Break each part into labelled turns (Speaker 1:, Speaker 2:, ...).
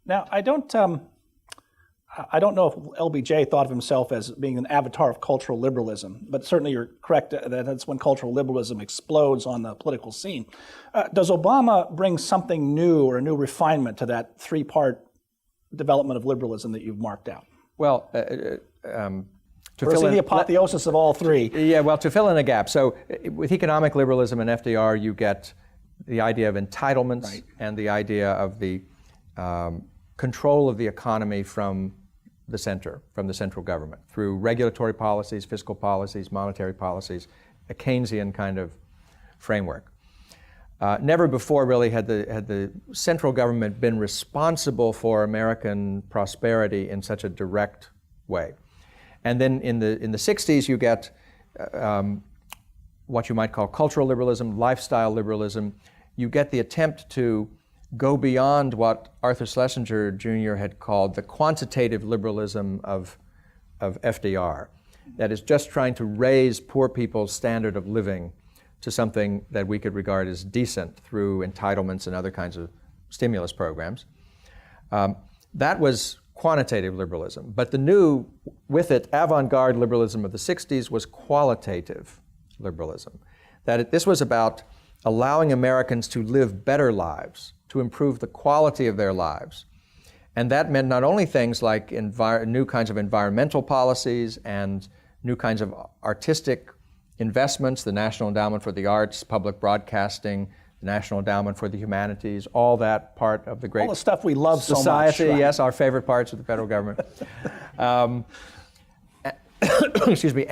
Speaker 1: Now, I don't know if LBJ thought of himself as being an avatar of cultural liberalism, but certainly you're correct that that's when cultural liberalism explodes on the political scene. Does Obama bring something new or a new refinement to that three-part development of liberalism that you've marked out?
Speaker 2: Well,
Speaker 1: to fill in the apotheosis of all three.
Speaker 2: Yeah, well, to fill in a gap. So with economic liberalism and FDR, you get the idea of entitlements, right, and the idea of the control of the economy from the central government, through regulatory policies, fiscal policies, monetary policies, a Keynesian kind of framework. Never before really had the central government been responsible for American prosperity in such a direct way. And then in the 60s, you get what you might call cultural liberalism, lifestyle liberalism. You get the attempt to go beyond what Arthur Schlesinger Jr. had called the quantitative liberalism of FDR. That is just trying to raise poor people's standard of living to something that we could regard as decent through entitlements and other kinds of stimulus programs. That was quantitative liberalism. But the new, with it, avant-garde liberalism of the 60s was qualitative liberalism. This was about allowing Americans to live better lives, to improve the quality of their lives. And that meant not only things like new kinds of environmental policies and new kinds of artistic investments, the National Endowment for the Arts, public broadcasting, the National Endowment for the Humanities, all that part of the great
Speaker 1: all the stuff we love
Speaker 2: society,
Speaker 1: so much. Right?
Speaker 2: Yes, our favorite parts of the federal government. Excuse me,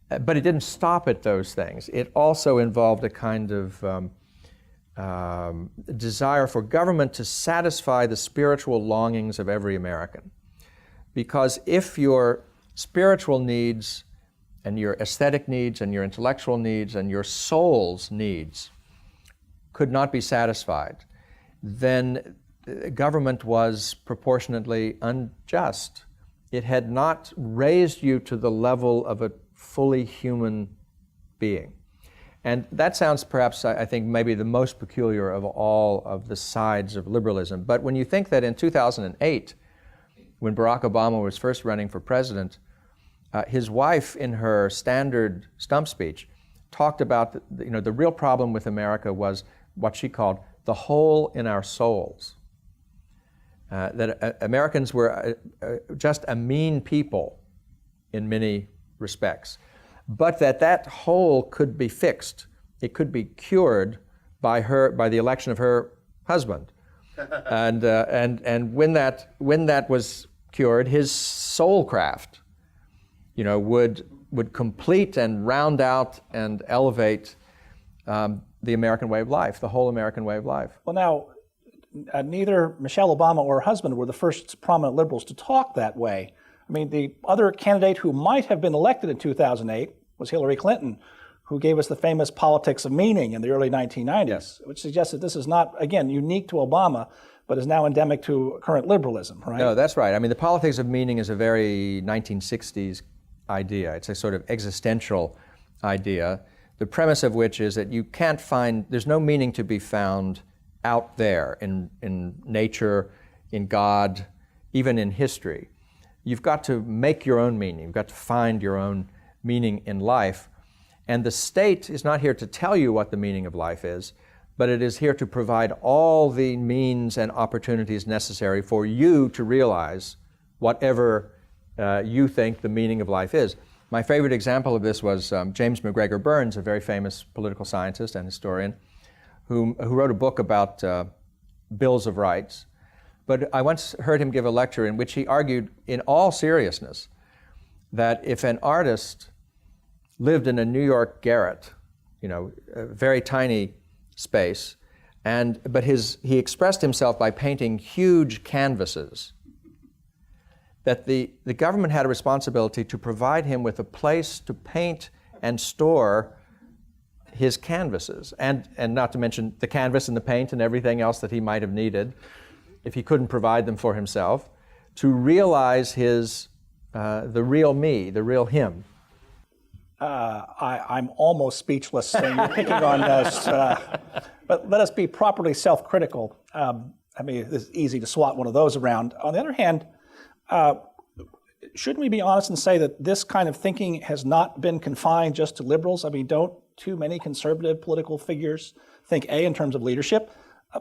Speaker 2: but it didn't stop at those things. It also involved a kind of desire for government to satisfy the spiritual longings of every American. Because if your spiritual needs and your aesthetic needs and your intellectual needs and your soul's needs could not be satisfied, then government was proportionately unjust. It had not raised you to the level of a fully human being. And that sounds perhaps, I think, maybe the most peculiar of all of the sides of liberalism. But when you think that in 2008, when Barack Obama was first running for president, his wife, in her standard stump speech, talked about the real problem with America was what she called the hole in our souls. That Americans were just a mean people in many respects, but that hole could be fixed. It could be cured by the election of her husband, and when that was cured, his soulcraft, would complete and round out and elevate the American way of life, the whole American way of life.
Speaker 1: Well, now, neither Michelle Obama or her husband were the first prominent liberals to talk that way. I mean, the other candidate who might have been elected in 2008 was Hillary Clinton, who gave us the famous politics of meaning in the early 1990s, yes, which suggests that this is not, again, unique to Obama, but is now endemic to current liberalism, right?
Speaker 2: No, that's right. I mean, the politics of meaning is a very 1960s idea. It's a sort of existential idea, the premise of which is that you can't find, there's no meaning to be found out there in nature, in God, even in history. You've got to make your own meaning. You've got to find your own meaning in life. And the state is not here to tell you what the meaning of life is, but it is here to provide all the means and opportunities necessary for you to realize whatever you think the meaning of life is. My favorite example of this was James McGregor Burns, a very famous political scientist and historian, who wrote a book about bills of rights. But I once heard him give a lecture in which he argued in all seriousness that if an artist lived in a New York garret, a very tiny space, but he expressed himself by painting huge canvases, that the government had a responsibility to provide him with a place to paint and store his canvases, and not to mention the canvas and the paint and everything else that he might have needed if he couldn't provide them for himself, to realize the real me, the real him.
Speaker 1: I'm almost speechless saying you're picking on us. But let us be properly self-critical. I mean, it's easy to swat one of those around. On the other hand, shouldn't we be honest and say that this kind of thinking has not been confined just to liberals? I mean, don't too many conservative political figures think A, in terms of leadership,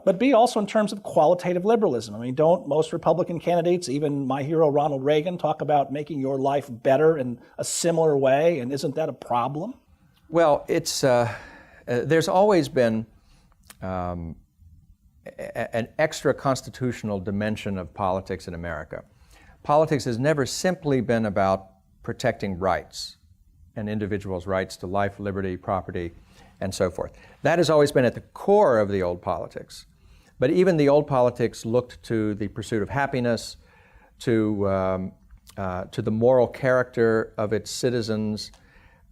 Speaker 1: but B, also in terms of qualitative liberalism? I mean, don't most Republican candidates, even my hero Ronald Reagan, talk about making your life better in a similar way? And isn't that a problem?
Speaker 2: Well, it's there's always been an extra constitutional dimension of politics in America. Politics has never simply been about protecting rights and individuals' rights to life, liberty, property, and so forth. That has always been at the core of the old politics. But even the old politics looked to the pursuit of happiness, to the moral character of its citizens,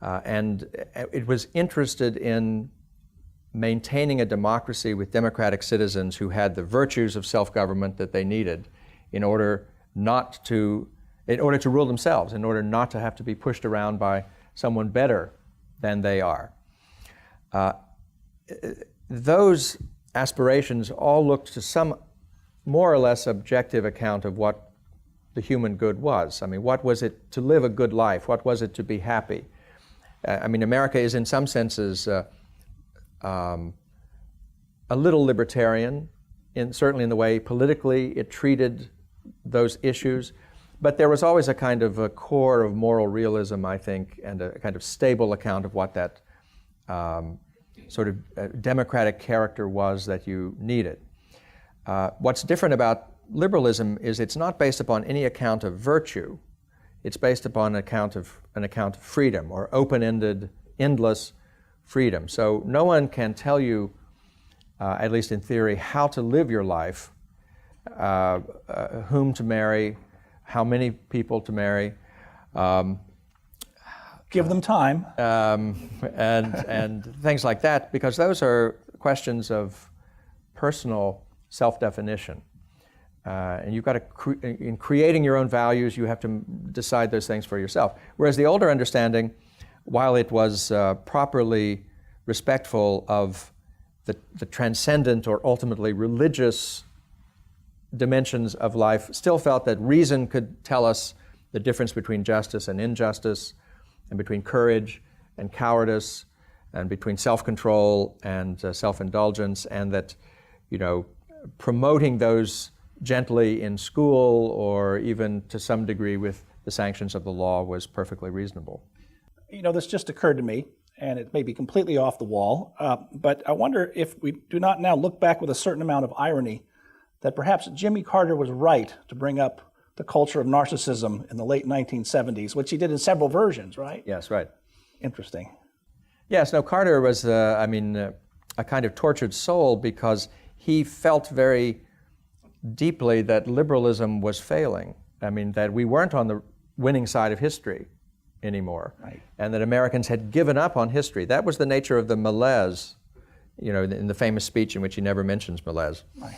Speaker 2: and it was interested in maintaining a democracy with democratic citizens who had the virtues of self-government that they needed in order to rule themselves, in order not to have to be pushed around by someone better than they are. Those aspirations all looked to some more or less objective account of what the human good was. I mean, what was it to live a good life? What was it to be happy? I mean, America is in some senses a little libertarian, certainly in the way politically it treated those issues, but there was always a kind of a core of moral realism, I think, and a kind of stable account of what that sort of democratic character was that you needed. What's different about liberalism is it's not based upon any account of virtue. It's based upon an account of freedom, or open-ended, endless freedom. So no one can tell you, at least in theory, how to live your life, whom to marry, how many people to marry.
Speaker 1: Give them time.
Speaker 2: And things like that, because those are questions of personal self-definition. And you've got to, in creating your own values, you have to decide those things for yourself. Whereas the older understanding, while it was properly respectful of the transcendent or ultimately religious dimensions of life, still felt that reason could tell us the difference between justice and injustice, and between courage and cowardice, and between self-control and self-indulgence, and that, promoting those gently in school or even to some degree with the sanctions of the law was perfectly reasonable.
Speaker 1: This just occurred to me, and it may be completely off the wall, but I wonder if we do not now look back with a certain amount of irony that perhaps Jimmy Carter was right to bring up the culture of narcissism in the late 1970s, which he did in several versions, right?
Speaker 2: Yes, right.
Speaker 1: Interesting.
Speaker 2: Yes, no, Carter was, a kind of tortured soul, because he felt very deeply that liberalism was failing. I mean, that we weren't on the winning side of history anymore,
Speaker 1: right,
Speaker 2: and that Americans had given up on history. That was the nature of the malaise, in the famous speech in which he never mentions malaise.
Speaker 1: Right.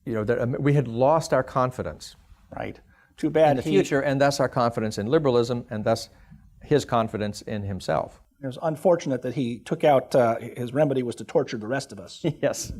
Speaker 2: That we had lost our confidence.
Speaker 1: Right. Too bad
Speaker 2: in the future, and thus our confidence in liberalism, and thus his confidence in himself.
Speaker 1: It was unfortunate that he took out, his remedy was to torture the rest of us.
Speaker 2: Yes.